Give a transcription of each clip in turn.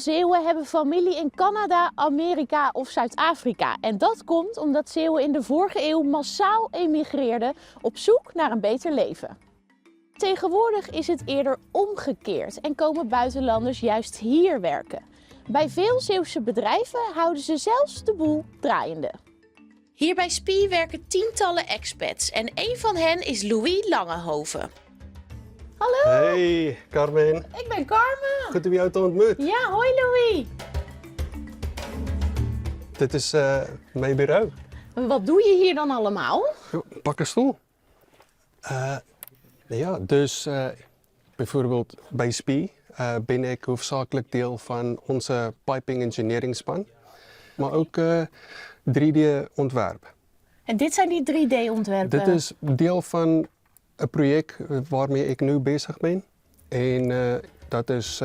Zeeuwen hebben familie in Canada, Amerika of Zuid-Afrika. En dat komt omdat Zeeuwen in de vorige eeuw massaal emigreerden op zoek naar een beter leven. Tegenwoordig is het eerder omgekeerd en komen buitenlanders juist hier werken. Bij veel Zeeuwse bedrijven houden ze zelfs de boel draaiende. Hier bij Spie werken tientallen expats en een van hen is Louis Langehoven. Hallo! Hey Carmen, Ik ben Carmen. goed om jou te ontmoeten. Ja, hoi Louis. Dit is mijn bureau. Wat doe je hier dan allemaal? Pak een stoel. Ja, dus bijvoorbeeld bij Spie ben ik hoofdzakelijk deel van onze piping engineering span, maar ook 3D-ontwerp. En dit zijn die 3D-ontwerpen? Dit is deel van een project waarmee ik nu bezig ben. En dat is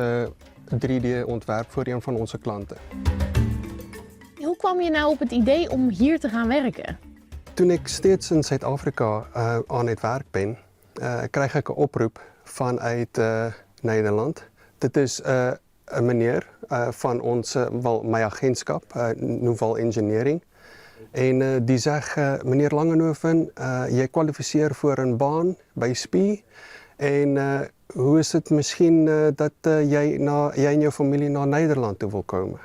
3D-ontwerp voor een van onze klanten. Hoe kwam je nou op het idee om hier te gaan werken? Toen ik steeds in Zuid-Afrika aan het werk ben, krijg ik een oproep vanuit Nederland. Dit is een meneer van mijn agentschap, Nouvel Engineering. En die zegt, meneer Langehoven, jij kwalificeert voor een baan bij Spie. En hoe is het misschien dat jij en je familie naar Nederland toe wil komen?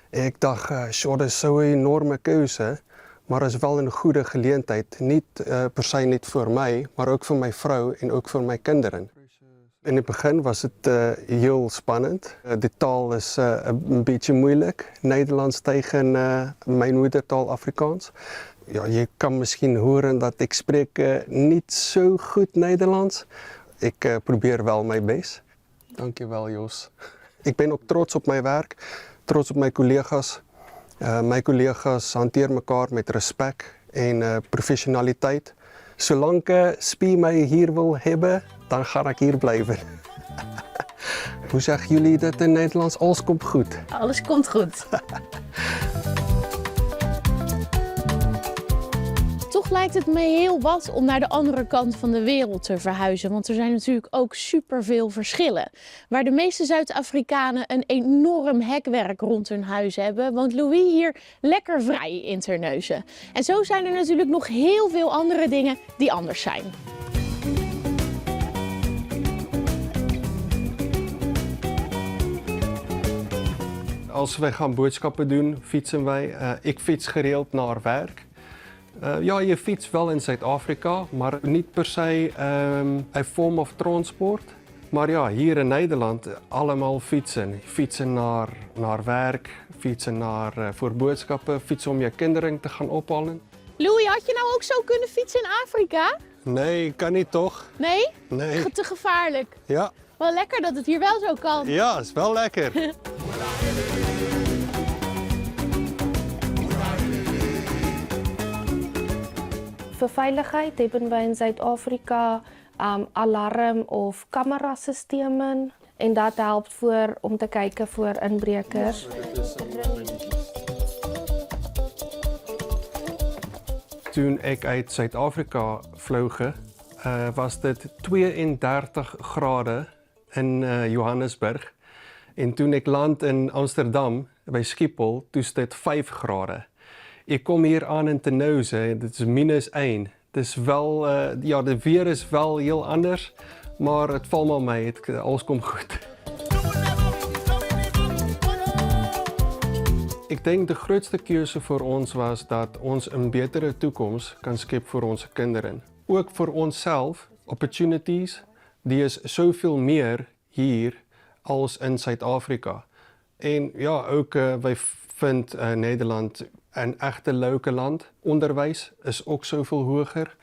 En ik dacht, dat is zo'n enorme keuze. Maar het is wel een goede gelegenheid. Niet per se niet voor mij, maar ook voor mijn vrouw en ook voor mijn kinderen. In het begin was het heel spannend. De taal is een beetje moeilijk. Nederlands tegen mijn moedertaal Afrikaans. Ja, je kan misschien horen dat ik spreek niet zo goed Nederlands. Ik probeer wel mijn best. Dankjewel Jos. Ik ben ook trots op mijn werk, trots op mijn collega's. Mijn collega's hanteren elkaar met respect en professionaliteit. Zolang Spie mij hier wil hebben, dan ga ik hier blijven. Hoe zeggen jullie dat in Nederlands? Alles komt goed. Alles komt goed. Toch lijkt het me heel wat om naar de andere kant van de wereld te verhuizen. Want er zijn natuurlijk ook superveel verschillen. Waar de meeste Zuid-Afrikanen een enorm hekwerk rond hun huis hebben, woont Louis hier lekker vrij in Terneuzen. En zo zijn er natuurlijk nog heel veel andere dingen die anders zijn. Als wij gaan boodschappen doen, fietsen wij. Ik fiets gereeld naar werk. Ja, je fietst wel in Zuid-Afrika, maar niet per se een vorm of transport. Maar ja, hier in Nederland allemaal fietsen. Fietsen naar werk, fietsen voor boodschappen, fietsen om je kinderen te gaan ophalen. Louis, had je nou ook zo kunnen fietsen in Afrika? Nee, kan niet toch? Nee? Nee. Te gevaarlijk. Ja. Wel lekker dat het hier wel zo kan. Ja, is wel lekker. Voor veiligheid hebben wij in Zuid-Afrika alarm- of camerasystemen. En dat helpt om te kijken voor inbrekers. Toen ik uit Zuid-Afrika vloog, was het 32 graden in Johannesburg. En toen ik land in Amsterdam, bij Schiphol, toen is het 5 graden. Ik kom hier aan in Terneuzen, het is -1. Het is wel, ja, de weer is wel heel anders, maar het valt wel mee, alles komt goed. Ik denk de grootste keuze voor ons was dat ons een betere toekomst kan scheppen voor onze kinderen. Ook voor onszelf, opportunities, die is zoveel meer hier als in Zuid-Afrika. En ja, ook wij vinden Nederland een echte leuke land. Onderwijs is ook zoveel hoger,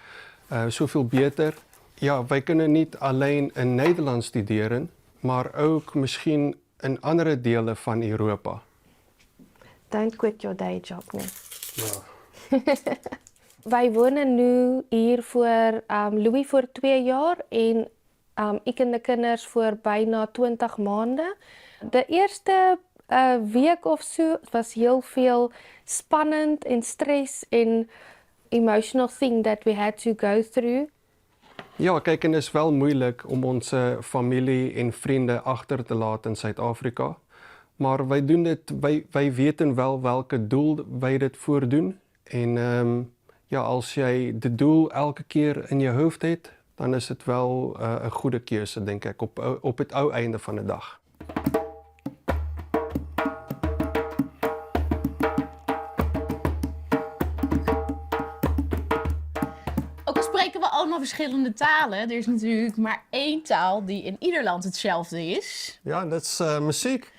zoveel beter. Ja, wij kunnen niet alleen in Nederland studeren, maar ook misschien in andere delen van Europa. Don't quit your day job, nee. Ja. Wij wonen nu hier voor Louis voor 2 jaar en ik en de kinders voor bijna 20 maanden. De eerste week of zo was heel veel spannend en stress en emotional thing that we had to go through. Ja, kijk, en het is wel moeilijk om onze familie en vrienden achter te laten in Zuid-Afrika. Maar wij doen dit, wij weten wel welke doel wij dit voor doen. En ja, als jij de doel elke keer in je hoofd hebt, dan is het wel een goede keuze, denk ik, op het einde van de dag. Ook al spreken we allemaal verschillende talen, er is natuurlijk maar één taal die in ieder land hetzelfde is. Ja, dat is muziek.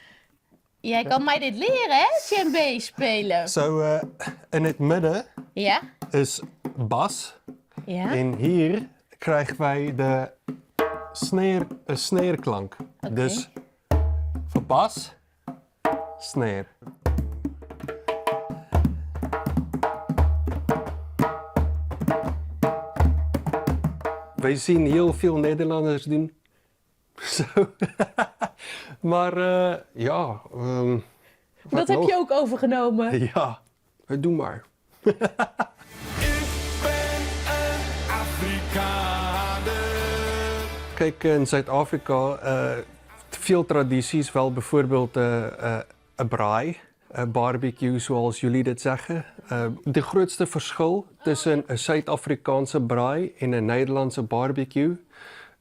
Jij kan mij dit leren, hè? Djembe spelen. Zo, in het midden Ja? is bas. Ja? En hier krijgen wij de sneerklank. Oké. Dus voor bas, sneer. Wij zien heel veel Nederlanders doen. Zo. Maar ja. Dat heb je ook overgenomen. Ja, doe maar. Ik ben een Afrikaner. Kijk, in Zuid-Afrika veel tradities, wel bijvoorbeeld een braai, een barbecue zoals jullie dit zeggen. De grootste verschil tussen een Zuid-Afrikaanse braai en een Nederlandse barbecue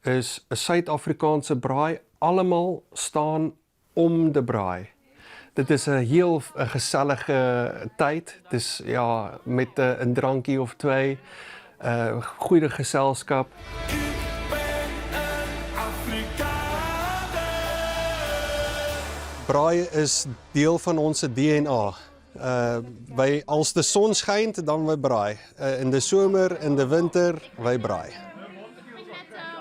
is een Zuid-Afrikaanse braai, allemaal staan om de braai. Dit is een heel gezellige tijd. Het is ja, met een drankje of twee, goede gezelschap. Braaien is deel van onze DNA. Als de zon schijnt, dan we braaien. In de zomer, in de winter, wij braaien.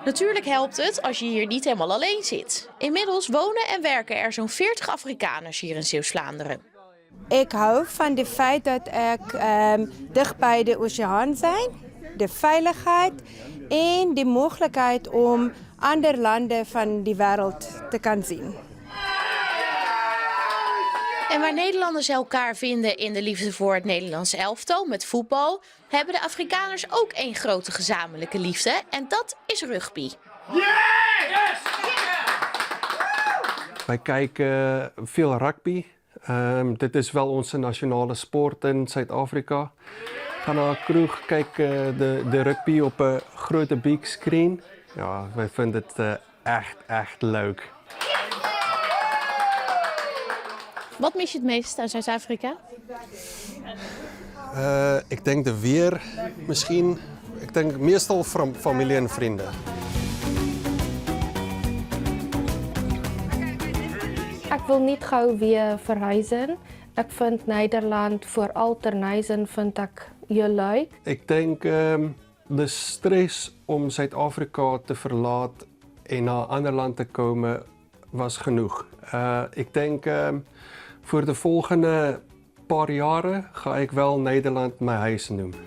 Natuurlijk helpt het als je hier niet helemaal alleen zit. Inmiddels wonen en werken er zo'n 40 Afrikaners hier in Zeeuws-Vlaanderen. Ik hou van het feit dat ik dicht bij de oceaan ben, de veiligheid en de mogelijkheid om andere landen van die wereld te kunnen zien. En waar Nederlanders elkaar vinden in de liefde voor het Nederlandse elftal met voetbal, hebben de Afrikaners ook één grote gezamenlijke liefde en dat is rugby. Wij kijken veel rugby. Dit is wel onze nationale sport in Zuid-Afrika. Ga naar een kroeg, kijk de rugby op een grote big screen. Ja, wij vinden het echt leuk. Wat mis je het meest aan Zuid-Afrika? Ik denk de weer misschien. Ik denk meestal familie en vrienden. Ek wil niet gauw weer verhuizen. Ik vind Nederland voor alternijzen vind ik heel leuk. Ik denk de stress om Zuid-Afrika te verlaten en naar een ander land te komen was genoeg. Ik denk voor de volgende paar jaren ga ik wel Nederland mijn huis noemen.